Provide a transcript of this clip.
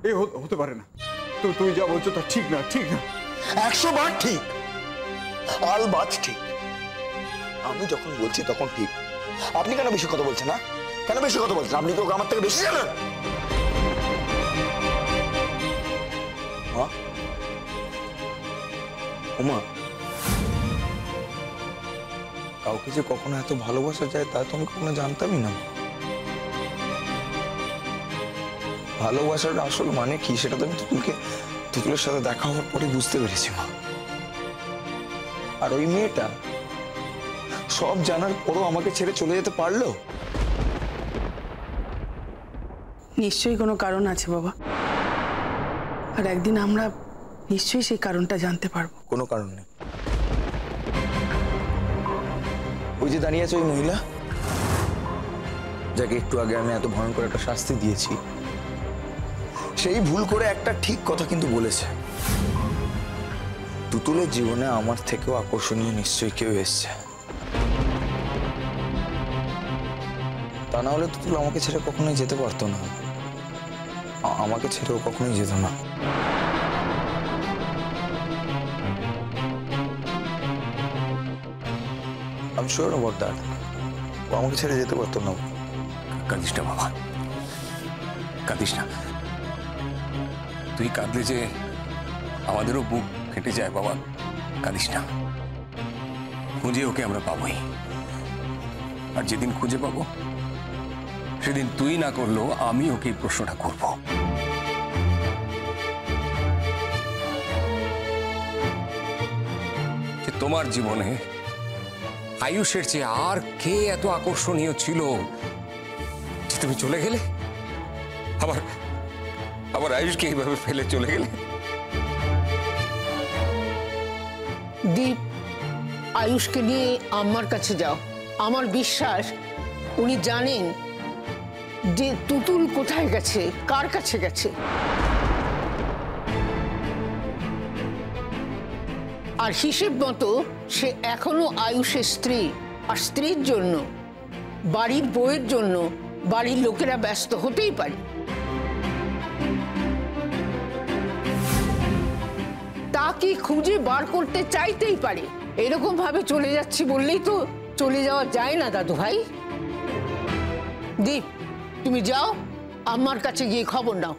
এ হতে পারে না। তুই যা বলছো তা ঠিক না, ঠিক না। 100 বার ঠিক, আলবাত ঠিক। আমি যখন বলছি তখন ঠিক। আপনি কেন বেশি কথা বলছেন? না কেন বেশি কথা বলছেন? আপনি তো আমার থেকে বেশি জানেন। উমা, কাউকে যে কখনো এত ভালোবাসা যায় তা তো আমি কখনো জানতামই না। ভালোবাসার আসল মানে কি সেটা তো আমি তুতুলের সাথে দেখা হওয়ার পরে বুঝতে পেরেছি মা। আর ওই মেয়েটা সব জানার পরও আমাকে ছেড়ে চলে যেতে পারলো? নিশ্চয়ই কোনো কারণ আছে বাবা, আর একদিন আমরা নিশ্চয়ই সেই কারণটা জানতে পারবো। কোনো কারণ নেই। ওই যে দাঁড়িয়ে আছে ওই মহিলা, যাকে একটু আগে আমি এত ভয়ঙ্কর একটা শাস্তি দিয়েছি, সেই ভুল করে একটা ঠিক কথা কিন্তু বলেছে। তুতুলের জীবনে আমার থেকেও আকর্ষণীয় নিশ্চয়ই কেউ এসছে। তা না হলে তুতুল আমাকে ছেড়ে কখনোই যেতে পারতো না, আমাকে ছেড়েও কখনোই যেত না। আমি শিওর অ্যাবাউট দ্যাট। ও আমাকে ছেড়ে যেতে পারতো না। কাঁদিস না বাবা, কাঁদিস না। তুই কাঁদলে যে আমাদেরও বুক ফেটে যায় বাবা, কাঁদিস না। খুঁজে ওকে আমরা পাবোই, আর যেদিন খুঁজে পাবো সেদিন তুই না করলেও আমি ওকে প্রশ্নটা করব। যে তোমার জীবনে আয়ুষের চেয়ে আর কে এত আকর্ষণীয় ছিল যে তুমি চলে গেলে, আবার আয়ুষকে এইভাবে ফেলে চলে গেলে। দীপ, আয়ুষকে নিয়ে আমার কাছে যাও। আমার বিশ্বাস উনি জানেন যে তুতুল কোথায় গেছে, কার কাছে গেছে। আর হিসেব মতো সে এখনো আয়ুষের স্ত্রী, আর স্ত্রীর জন্য, বাড়ির বউয়ের জন্য বাড়ির লোকেরা ব্যস্ত হতেই পারে। তাকে খুঁজে বার করতে চাইতেই পারে। এরকম ভাবে চলে যাচ্ছি বললেই তো চলে যাওয়া যায় না দাদু ভাই। দীপ, তুমি যাও, আমার কাছে গিয়ে খবর নাও।